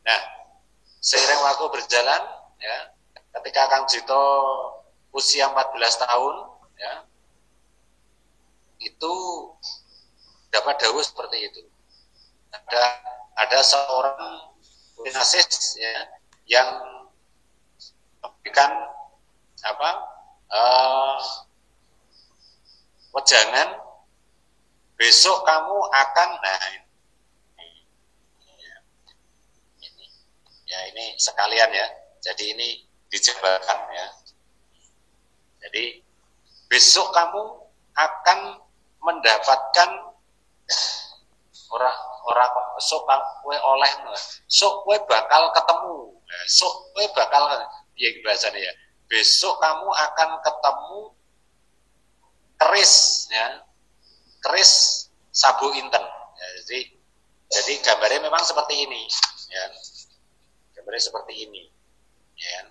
Nah, seiring waktu berjalan, ya, ketika Kang Jito usia 14 tahun, ya, itu dapat dawuh seperti itu. Ada seorang nasis, ya, yang memberikan apa wejangan, besok kamu akan, nah ini sekalian ya, jadi ini dijabarkan ya. Jadi besok kamu akan mendapatkan orang sok kue oleh, sok kue bakal ketemu, sok kue bakal ya bahasanya ya. Besok kamu akan ketemu keris ya, keris sabu inten. Ya, jadi gambarnya memang seperti ini ya. Gambarnya seperti ini ya.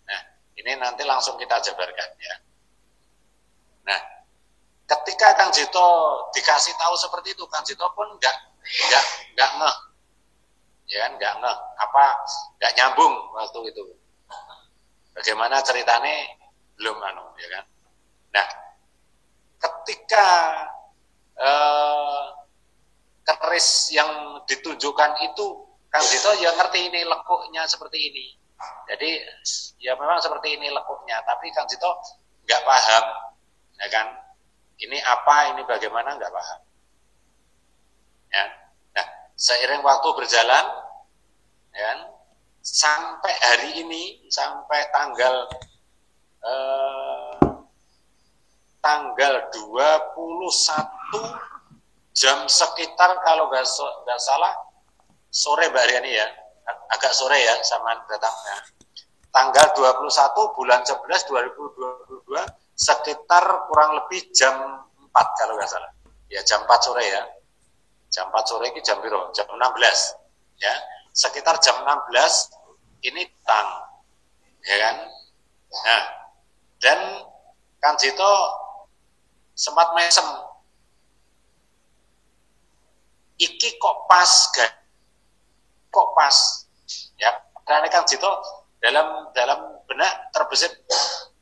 Nah, ini nanti langsung kita jabarkan ya. Nah, ketika Kang Jito dikasih tahu seperti itu, Kang Jito pun nggak ngeh, ya kan, nggak ngeh, nggak nyambung waktu itu. Bagaimana ceritanya belum ya kan. Nah, ketika keris yang ditunjukkan itu, Kang Jito ya ngerti ini lekuknya seperti ini. Jadi ya memang seperti ini lekuknya, tapi Kang Jito nggak paham, ya kan. Ini apa, ini bagaimana, nggak paham. Ya. Nah, seiring waktu berjalan, ya, sampai hari ini, sampai tanggal 21 jam sekitar, kalau nggak salah, sore Mbak Riani ya, agak sore ya, sama datangnya. Tanggal 21 bulan 11 2022, sekitar kurang lebih jam 4 kalau nggak salah. Ya, jam 4 sore ya. Jam 4 sore ini jam berapa? Jam 16. Ya, sekitar jam 16 ini tang. Ya kan? Nah, dan Kang Jito sempat mesem. Iki kok pas, guys? Kok pas? Ya, karena Kang Jito dalam benak terbesit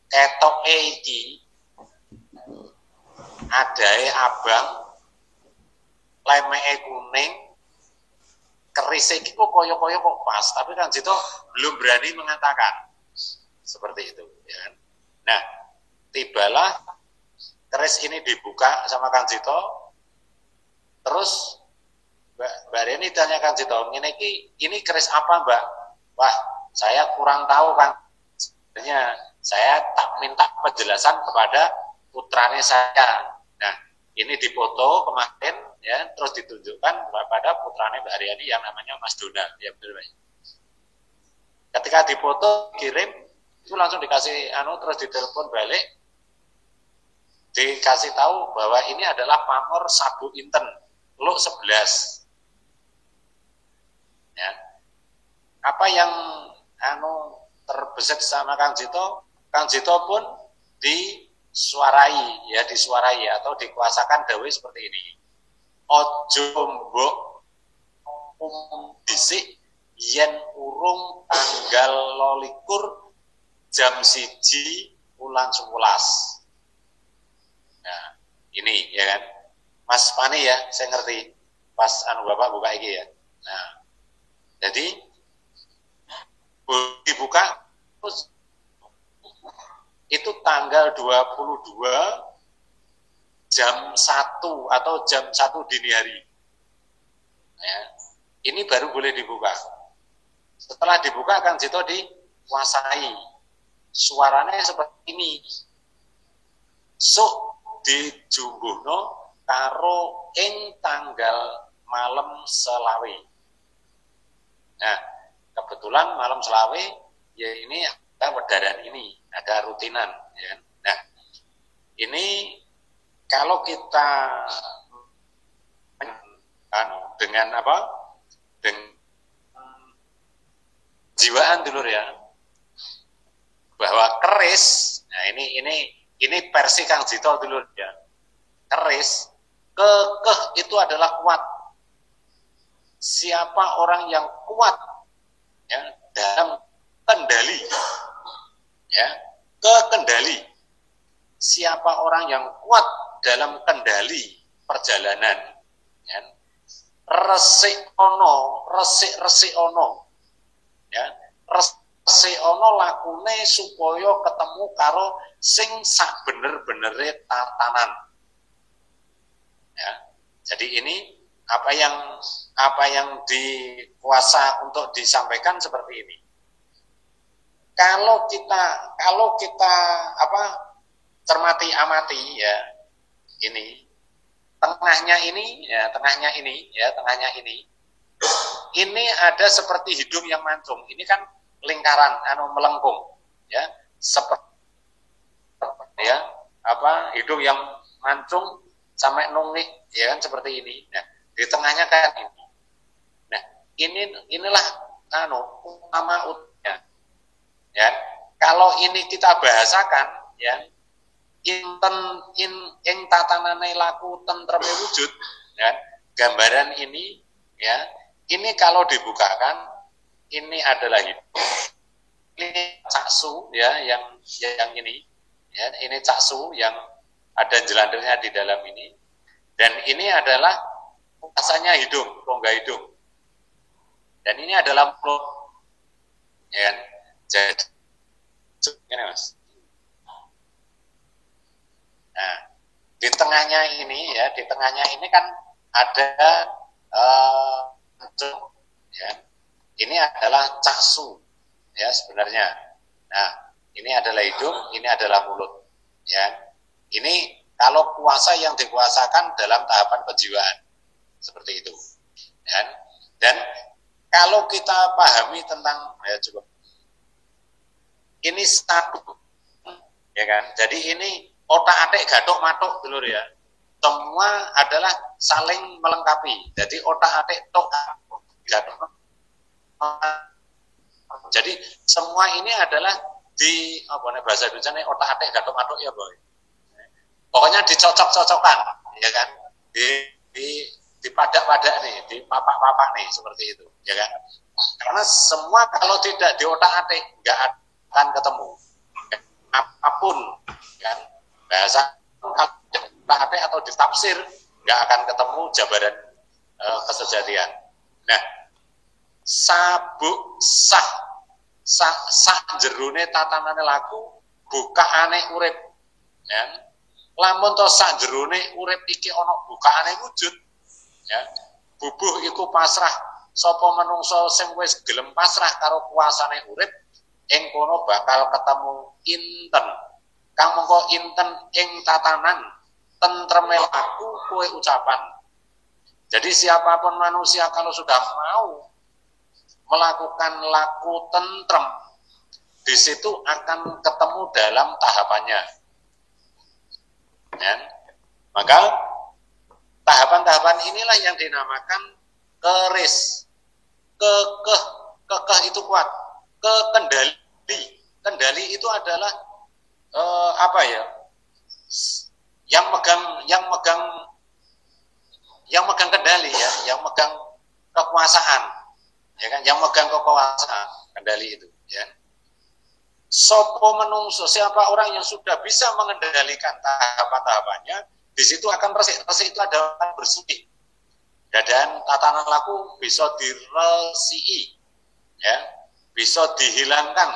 ketok iki adae abang, lemeke kuning, keris iki kok koyo-koyo kok pas, tapi Kang Jito belum berani mengatakan seperti itu ya kan. Nah, tibalah keris ini dibuka sama Kang Jito, terus Mbak Reni tanya Kang Jito, ini keris apa Mbak? Wah, saya kurang tahu Kang. Sebenarnya saya tak minta penjelasan kepada putranya saya. Nah, ini difoto kemarin ya, terus ditunjukkan kepada putranya Mbak Aryani yang namanya Mas Donald. Ya betul Pak. Ketika difoto kirim, itu langsung dikasih terus ditelepon balik, dikasih tahu bahwa ini adalah pamor sabu inten Luk 11. Ya. Apa yang terbesit sama Kang Jito pun disuarai atau dikuasakan dawuh seperti ini. Ojo mbok dhisik yen urung tanggal 21 jam 1 bulan 11. Nah, ini ya kan. Mas Pani ya, saya ngerti pas Bapak buka iki ya. Nah, jadi dibuka terus itu tanggal 22 jam 1 atau jam 1 dini hari. Ya, ini baru boleh dibuka. Setelah dibuka Kang Jito dikuasai. Suaranya seperti ini. Sok dijumbuhno karo ing tanggal malam selawe. Nah, kebetulan malam selawe ya ini ada wedaran ini, ada rutinan ya. Nah, ini kalau kita dengan jiwaan dulur ya, bahwa keris, nah ini versi Kang Jito dulur ya, keris kekeh itu adalah kuat. Siapa orang yang kuat ya, dalam kendali, ya, kekendali. Siapa orang yang kuat dalam kendali perjalanan, ya, resik ono, ya, resik ono lakune supaya ketemu karo sing sak bener-benere tatanan. Ya, jadi ini apa yang dikuasa untuk disampaikan seperti ini. Kalau kita cermati amati, ya, ini tengahnya ini ada seperti hidung yang mancung. Ini kan lingkaran melengkung, ya, seperti, ya, hidung yang mancung sampai nunggih, ya kan, seperti ini. Nah, di tengahnya kan ini. Nah, inilah utama utnya. Ya, kalau ini kita bahasakan, ya, ing tatanane laku tentreme wujud, ya, gambaran ini, ya, ini kalau dibukakan, ini adalah ini caksu, ya, yang ini, ya, ini caksu yang ada jelandernya di dalam ini, dan ini adalah rasanya hidung, rongga hidung, dan ini adalah mulut, ya, jadi ini, Mas. Nah, di tengahnya ini, ya, di tengahnya ini kan ada ya, ini adalah caksu, ya, sebenarnya. Nah, ini adalah hidung, ini adalah mulut, ya. Ini kalau kuasa yang dikuasakan dalam tahapan kejiwaan, seperti itu, ya. Dan kalau kita pahami tentang, ya, cukup, ini satu, ya kan. Jadi ini otak-atik gathuk-mathuk dulur, ya. Semua adalah saling melengkapi. Jadi otak-atik tok gathuk. Jadi semua ini adalah di bahasa Indonesia ini otak-atik gathuk-mathuk, ya, Boy. Pokoknya dicocok-cocokkan, ya kan. Di padak-padak nih, di papak-papak nih, seperti itu, ya kan. Karena semua kalau tidak di otak-atik nggak akan ketemu. Apapun, kan, bahasa otak-atik atau ditafsir nggak akan ketemu jabaran kesejatian. Nah, sabuk sah jerone tatanane laku bukaane urip, ya. Lamun to sak jerone urip iki ana bukaane wujud, ya, bubuh iku pasrah. Sapa manungsa sing wis gelem pasrah karo kuasane urip, ing kono bakal ketemu inten. Kang mengko inten ing tatanan tentreme laku kowe ucapan. Jadi siapapun manusia kalau sudah mau melakukan laku tentrem, di situ akan ketemu dalam tahapannya. Ya. Maka tahapan-tahapan inilah yang dinamakan keris. Kekeh itu kuat. Kendali itu adalah yang megang kendali, ya, yang megang kekuasaan, ya kan, yang megang kekuasaan kendali itu, ya. Sopo menungso, siapa orang yang sudah bisa mengendalikan tahapan-tahapannya, di situ akan resik itu ada bersih. Dan tatanan laku bisa diresiki, ya, bisa dihilangkan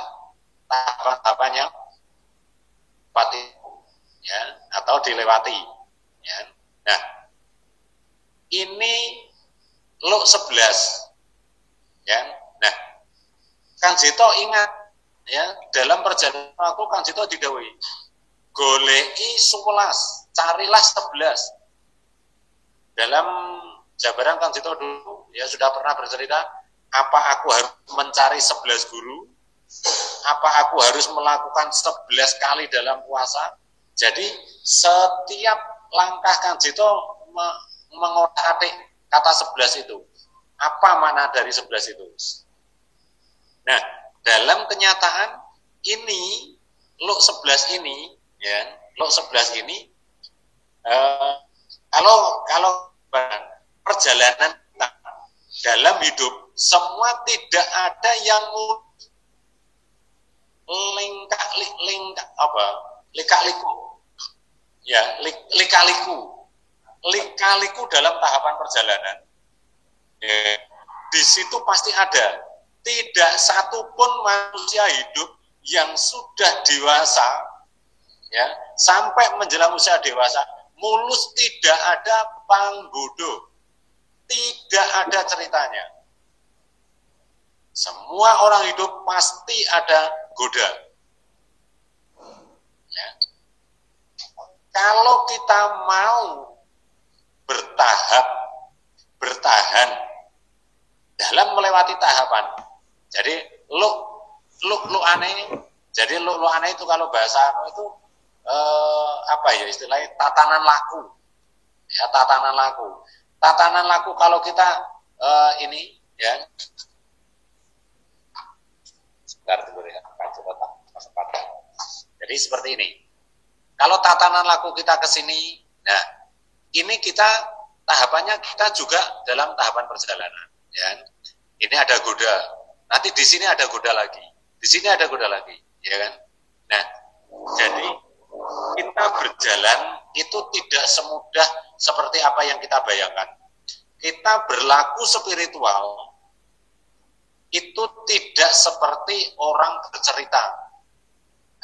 tahapan-tahapannya, ya, atau dilewati, ya. Nah, ini luk 11, ya. Nah, Kang Jito ingat, ya, dalam perjalanan aku Kang Jito didhawuhi goleki 11, carilah 11. Dalam jabaran Kang Jito dulu, ya, sudah pernah bercerita, apa aku harus mencari 11 guru, apa aku harus melakukan 11 kali dalam puasa. Jadi setiap langkah Kang Jito mengotak-atik kata 11 itu. Apa makna dari 11 itu? Nah, dalam kenyataan ini, luk 11 ini, ya, luk 11 ini, kalau perjalanan dalam hidup, semua tidak ada yang lika-liku. Ya, lika-liku dalam tahapan perjalanan. Ya, di situ pasti ada. Tidak satupun manusia hidup yang sudah dewasa, ya, sampai menjelang usia dewasa, mulus tidak ada panggodo, tidak ada ceritanya. Semua orang hidup pasti ada goda. Ya. Kalau kita mau bertahan dalam melewati tahapan, jadi lu aneh. Jadi lu aneh itu kalau bahasa itu apa ya istilahnya, tatanan laku. Ya, tatanan laku. Tatanan laku kalau kita ini ya. Sebentar dulu ya, coba. Jadi seperti ini. Kalau tatanan laku kita ke sini, nah ini kita tahapannya kita juga dalam tahapan perjalanan, ya. Ini ada goda. Nanti di sini ada goda lagi, di sini ada goda lagi, ya kan? Nah, jadi kita berjalan itu tidak semudah seperti apa yang kita bayangkan. Kita berlaku spiritual itu tidak seperti orang bercerita,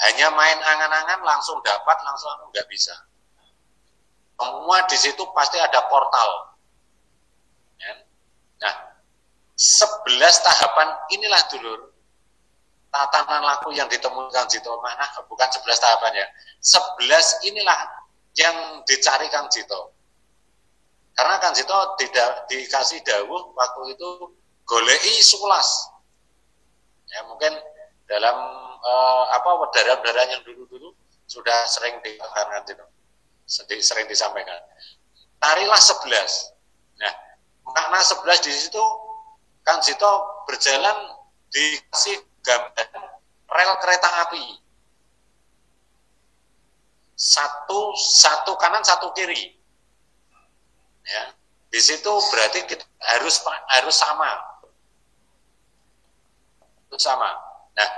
hanya main angan-angan langsung dapat, langsung nggak bisa. Semua di situ pasti ada portal. Ya? Nah, 11 tahapan inilah dulur tatanan laku yang ditemukan Kang Jito. Mana bukan 11 tahapan ya, 11 inilah yang dicari Kang Jito. Karena Kang Jito tidak dikasih dawuh waktu itu golei 11. Ya, mungkin dalam darah-darah yang dulu-dulu sudah sering dikatakan Kang Jito, sering disampaikan. Tarilah 11. Nah, makna 11 di situ Kang Jito berjalan dikasih gambar rel kereta api. Satu kanan, satu kiri. Ya, di situ berarti kita harus sama. Sama. Nah,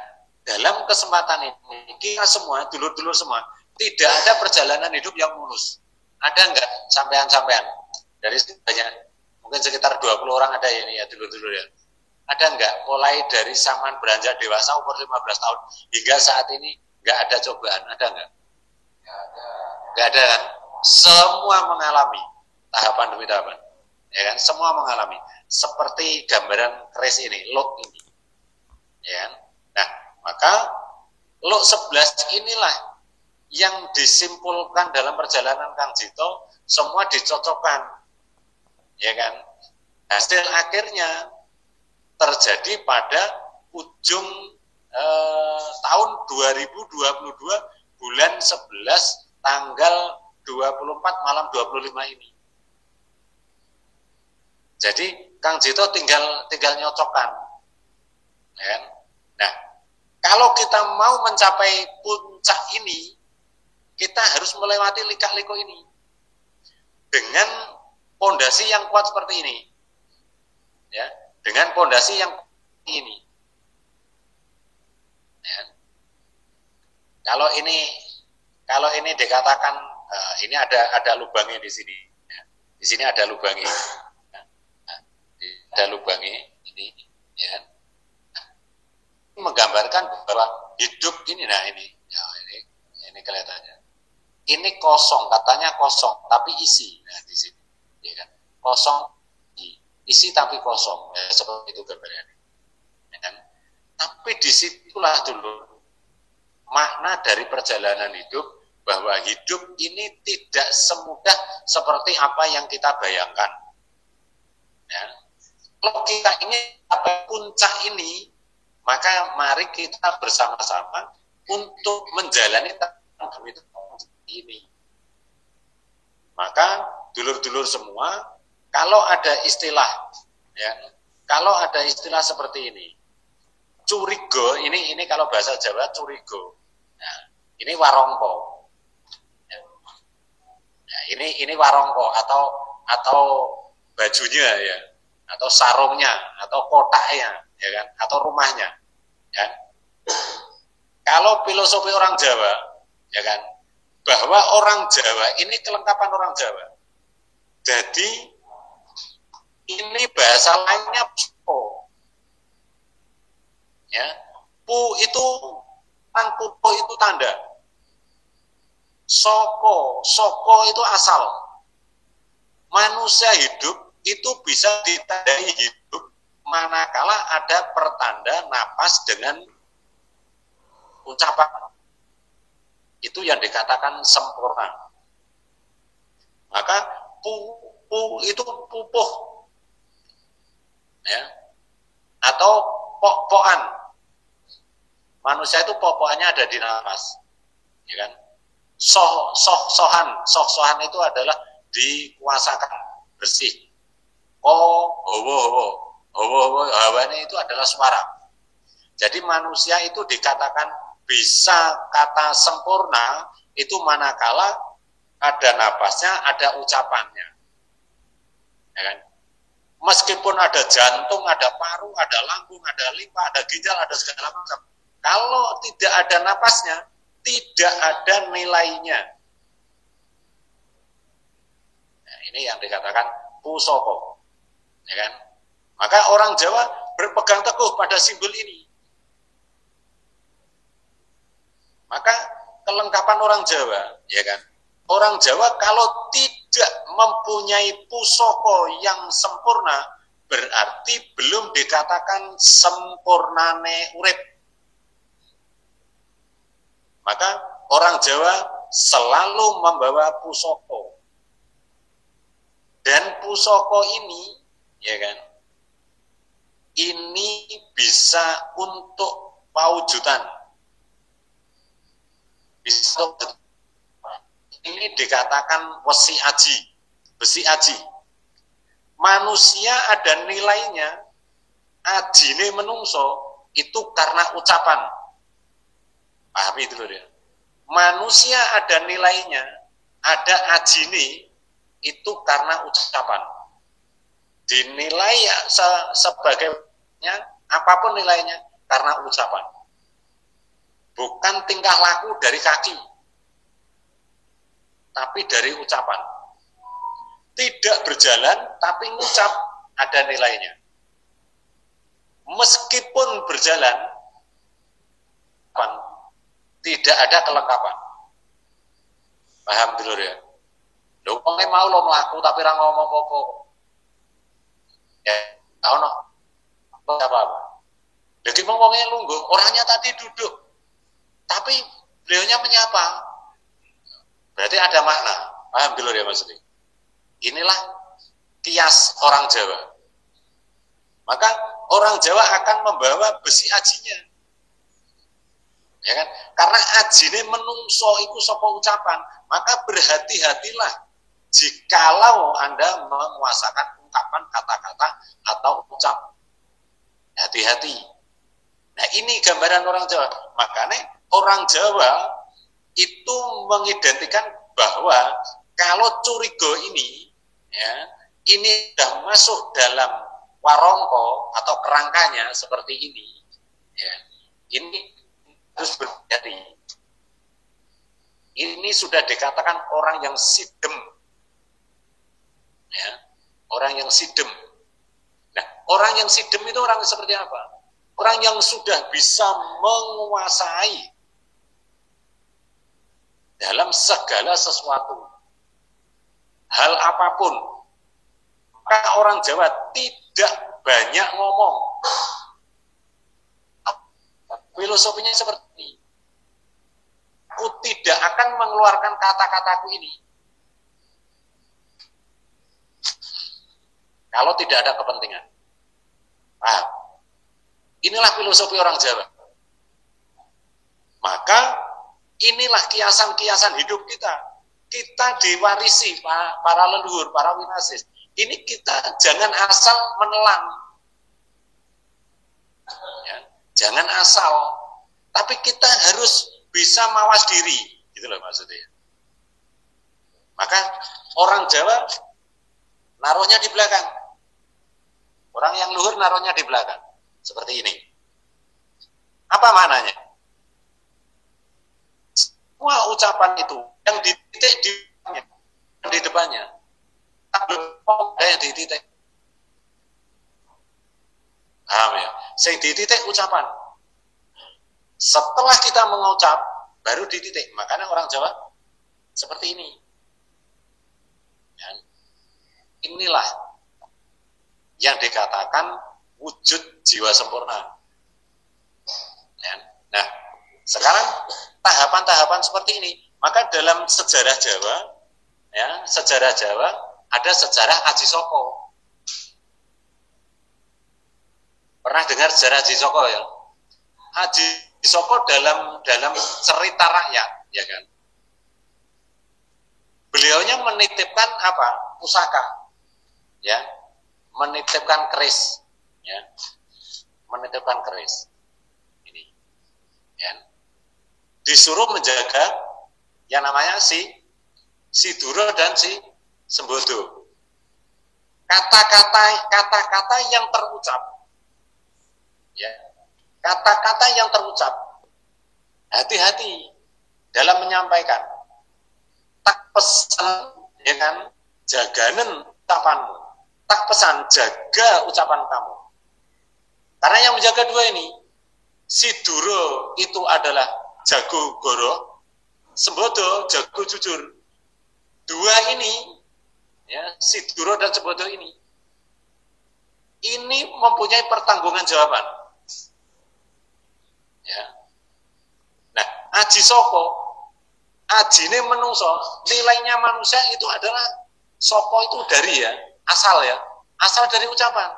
dalam kesempatan ini kita semua, dulur-dulur semua, tidak ada perjalanan hidup yang mulus. Ada enggak sampean-sampean? Dari banyak, mungkin sekitar 20 orang ada ini ya dulur-dulur ya. Ada enggak mulai dari zaman beranjak dewasa umur 15 tahun hingga saat ini enggak ada cobaan, ada enggak? Enggak ada kan? Semua mengalami tahapan demi tahapan. Ya kan? Semua mengalami seperti gambaran keris ini, log ini. Ya kan? Nah, maka log 11 inilah yang disimpulkan dalam perjalanan Kang Jito, semua dicocokkan. Ya kan? Hasil akhirnya terjadi pada ujung tahun 2022 bulan 11 tanggal 24 malam 25 ini. Jadi Kang Jito tinggal nyocokkan. Ya. Nah, kalau kita mau mencapai puncak ini, kita harus melewati lika-liku ini dengan pondasi yang kuat seperti ini. Ya, dengan pondasi yang ini. Ya. Kalau ini dikatakan ini ada lubangnya di sini. Ya. Di sini ada lubangnya. Nah, ada lubangnya ini, ya. Menggambarkan bahwa hidup ini, nah ini, ya ini kelihatannya. Ini kosong, katanya kosong, tapi isi. Nah di sini, ya kan? Kosong, isi tapi kosong, ya, seperti itu gambarnya. Ya kan? Tapi disitulah dulu makna dari perjalanan hidup, bahwa hidup ini tidak semudah seperti apa yang kita bayangkan. Ya. Kalau kita ingin apa puncak ini, maka mari kita bersama-sama untuk menjalani tahap ini. Maka dulur-dulur semua, kalau ada istilah, ya, kalau ada istilah seperti ini, curigo, ini kalau bahasa Jawa curigo, nah, ini warongko, ya, ini warongko atau bajunya ya, atau sarungnya, atau kotaknya, ya kan, atau rumahnya, ya. Kalau filosofi orang Jawa, ya kan, bahwa orang Jawa ini kelengkapan orang Jawa. Jadi ini bahasa lainnya po, ya, pu itu pupo itu tanda, soko itu asal. Manusia hidup itu bisa ditandai hidup manakala ada pertanda napas dengan ucapan. Itu yang dikatakan sempurna. Maka pu itu pupuh, ya, atau pok-pokan. Manusia itu pok-pokannya ada di napas, ya kan? Soh-sohan itu adalah dikuasakan, bersih. Hawa ini itu adalah suara. Jadi manusia itu dikatakan bisa kata sempurna itu manakala ada napasnya, ada ucapannya, ya kan? Meskipun ada jantung, ada paru, ada lambung, ada limpa, ada ginjal, ada segala macam. Kalau tidak ada napasnya, tidak ada nilainya. Nah, ini yang dikatakan pusoko, ya kan? Maka orang Jawa berpegang teguh pada simbol ini. Maka kelengkapan orang Jawa, ya kan? Orang Jawa kalau tidak mempunyai pusoko yang sempurna, berarti belum dikatakan sempurnane urip. Maka orang Jawa selalu membawa pusoko. Dan pusoko ini, ya kan, ini bisa untuk paujutan. Bisa ini dikatakan besi aji. Manusia ada nilainya, ajine menungso itu karena ucapan. Pahami itu loh dia. Manusia ada nilainya, ada ajine itu karena ucapan. Dinilai sebagainya, apapun nilainya karena ucapan. Bukan tingkah laku dari kaki, tapi dari ucapan. Tidak berjalan, tapi ngucap ada nilainya. Meskipun berjalan, tidak ada kelengkapan. Paham dulu ya? Lho, wong mau lo melaku tapi ora ngomong apa-apa. Ya, tau no. Apa-apa. Jadi ngomongnya lungguh, orangnya tadi duduk. Tapi beliaunya menyapa. Berarti ada makna. Paham dulu ya maksudnya. Inilah kias orang Jawa. Maka orang Jawa akan membawa besi ajinya. Ya kan? Karena ajine menungso iku saka ucapan, maka berhati-hatilah jikalau Anda menguasakan ungkapan kata-kata atau ucap. Hati-hati. Nah, ini gambaran orang Jawa. Makanya orang Jawa itu mengidentikan bahwa kalau curigo ini, ya, ini sudah masuk dalam warongko atau kerangkanya seperti ini, ya, ini harus berhati. Ini sudah dikatakan orang yang sidem, ya, orang yang sidem. Nah, orang yang sidem itu orang seperti apa? Orang yang sudah bisa menguasai dalam segala sesuatu, hal apapun. Maka orang Jawa tidak banyak ngomong. Filosofinya seperti ini. Aku tidak akan mengeluarkan kata-kataku ini kalau tidak ada kepentingan. Paham? Inilah filosofi orang Jawa. Maka inilah kiasan-kiasan hidup kita. Kita diwarisi para leluhur, para winasis. Ini kita jangan asal menelan. Ya, jangan asal. Tapi kita harus bisa mawas diri. Gitu loh maksudnya. Maka orang Jawa naruhnya di belakang. Orang yang luhur naruhnya di belakang. Seperti ini. Apa maknanya? Semua ucapan itu yang di titik di depannya. Ada yang di titik. Paham ya? Sing di titik ucapan. Setelah kita mengucap, baru di titik. Makanya orang Jawa seperti ini. Dan inilah yang dikatakan wujud jiwa sempurna. Nah, sekarang tahapan-tahapan seperti ini. Maka dalam sejarah Jawa, ya, sejarah Jawa ada sejarah Aji Soko. Pernah dengar sejarah Aji Soko ya? Aji Soko dalam cerita rakyat, ya kan? Beliaunya menitipkan apa? Pusaka, ya, menitipkan keris, ya, menitipkan keris. Ini, ya, disuruh menjaga yang namanya si Duro dan si Sembodo. Kata-kata yang terucap, ya, kata-kata yang terucap, hati-hati dalam menyampaikan. Tak pesan, ya kan, jaganen ucapanmu. Tak pesan, jaga ucapan kamu. Karena yang menjaga dua ini, si Duro itu adalah jago goro, Sembodo jago jujur. Dua ini, ya, si Duro dan Sembodo ini mempunyai pertanggungan jawaban. Ya. Nah, Aji Soko, Aji ini menungso, nilainya manusia itu adalah Soko itu dari asal dari ucapan.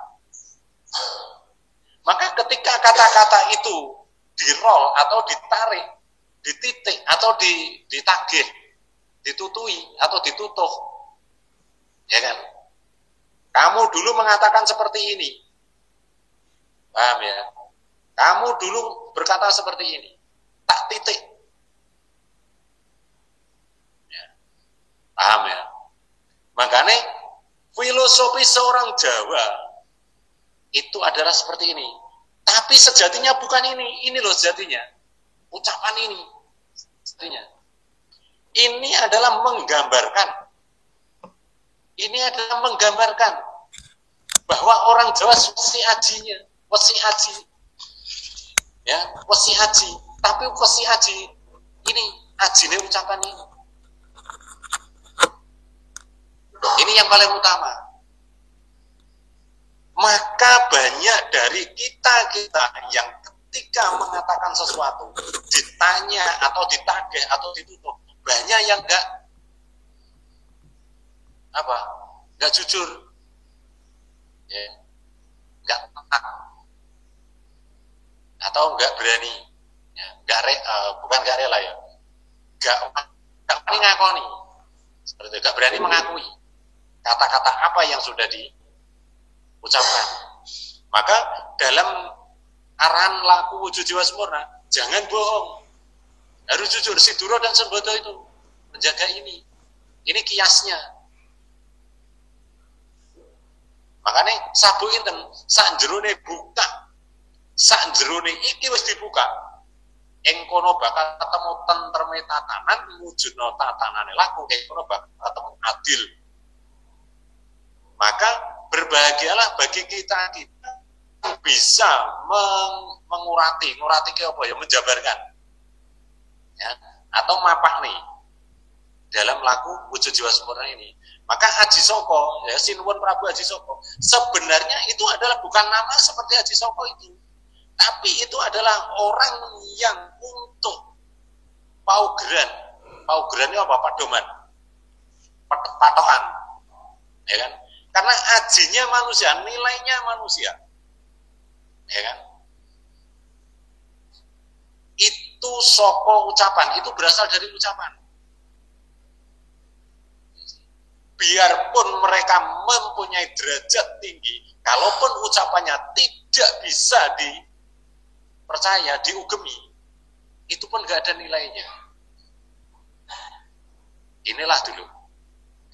Maka ketika kata-kata itu dirol atau ditarik, dititik atau ditagih, ditutui atau ditutuh, ya kan? Kamu dulu mengatakan seperti ini, paham ya? Kamu dulu berkata seperti ini, tak titik, ya. Paham ya? Makanya filosofi seorang Jawa itu adalah seperti ini. Tapi sejatinya bukan ini loh sejatinya. Ucapan ini sejatinya. Ini adalah menggambarkan. Ini adalah menggambarkan bahwa orang Jawa wesi ajinya, wesi aji. Ya, wesi aji. Tapi wesi aji ini ajine ucapan ini. Ini yang paling utama. Maka banyak dari kita yang ketika mengatakan sesuatu, ditanya atau ditagih atau ditutup, banyak yang enggak jujur, ya, enggak tenang, atau enggak berani, ya, bukan enggak rela ya, enggak berani ngakoni, seperti itu, enggak berani mengakui kata-kata apa yang sudah diucapkan. Maka dalam arahan laku wujud jiwa sempurna, jangan bohong, harus jujur. Si Duro dan Sembodo itu menjaga ini kiasnya. Makanya sabu inten sak jerone buka, sak jerone iki wis dibuka, ing kono bakal ketemu tentreme tatanan, wujudna tatanane laku, ing kono bakal ketemu adil. Maka berbahagialah bagi kita bisa mengurati ke apa ya, menjabarkan, ya, atau mapak nih dalam laku wujud jiwa sempurna ini. Maka Aji Soko, ya, Sinuwun Prabu Aji Soko, sebenarnya itu adalah bukan nama seperti Aji Soko itu, tapi itu adalah orang yang untuk paugeran itu apa? Padoman, patokan, ya kan? Karena ajinya manusia, nilainya manusia, ya kan? Itu Soko ucapan, itu berasal dari ucapan. Biarpun mereka mempunyai derajat tinggi, kalaupun ucapannya tidak bisa dipercaya, diugemi, itu pun gak ada nilainya. Inilah dulu,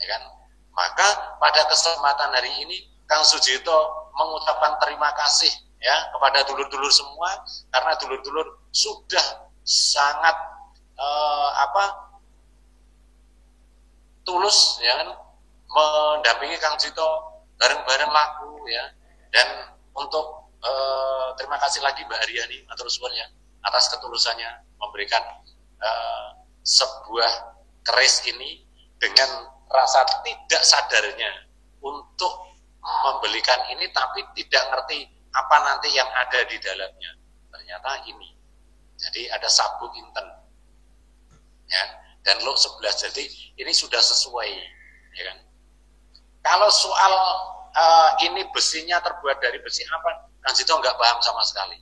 ya kan? Maka pada kesempatan hari ini Kang Sujito mengucapkan terima kasih ya kepada dulur-dulur semua, karena dulur-dulur sudah sangat tulus ya kan, mendampingi Kang Jito bareng-bareng laku ya. Dan untuk terima kasih lagi Mbak Aryani matur suwun ya atas ketulusannya memberikan sebuah keris ini dengan rasa tidak sadarnya untuk membelikan ini, tapi tidak ngerti apa nanti yang ada di dalamnya. Ternyata ini. Jadi ada sabuk inten. Ya, dan lo 11. Jadi ini sudah sesuai, ya kan? Kalau soal ini besinya terbuat dari besi apa, Kang Jito nggak paham sama sekali.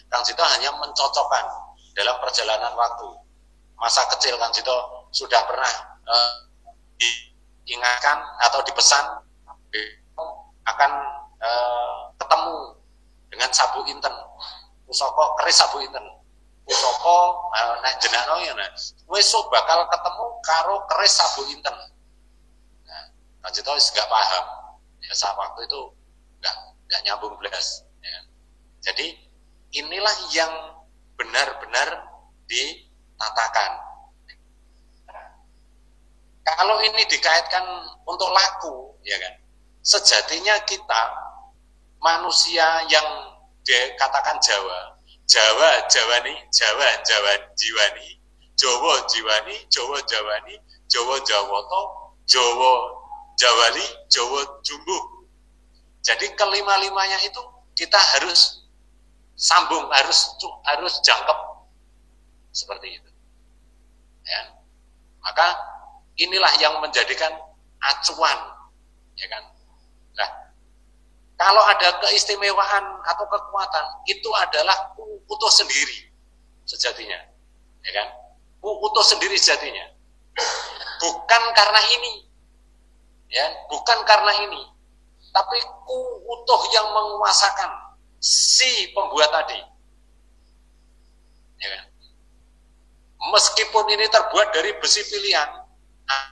Kang Jito hanya mencocokkan dalam perjalanan waktu. Masa kecil Kang Jito sudah pernah diingatkan atau dipesan akan ketemu dengan sabuk inten, pusaka keris sabuk inten, pusaka nek jenakno ya wis bakal ketemu karo keris sabuk inten. Nah, Kang Jito wis gak paham. Ya saat waktu itu enggak nyambung blas ya. Jadi inilah yang benar-benar ditatakan. Kalau ini dikaitkan untuk laku, ya kan? Sejatinya kita manusia yang dikatakan Jawa jiwani, Jawa jiwani, Jawa jawani, Jawa jawoto, Jawa jawali, Jawa jumbuh. Jadi kelima-limanya itu kita harus sambung, harus jangkep seperti itu. Ya. Maka inilah yang menjadikan acuan, ya kan? Nah, kalau ada keistimewaan atau kekuatan, itu adalah utuh sendiri sejatinya, ya kan? Utuh sendiri sejatinya, bukan karena ini, ya, bukan karena ini, tapi utuh yang menguasakan si pembuat tadi, ya kan? Meskipun ini terbuat dari besi pilihan,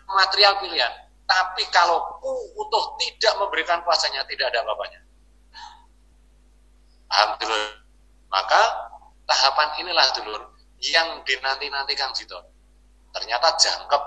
material pilihan, tapi kalau utuh tidak memberikan kuasanya, tidak ada apa-apanya. Alhamdulillah. Maka tahapan inilah dulur yang dinanti-nanti Kang Jito. Ternyata jangkep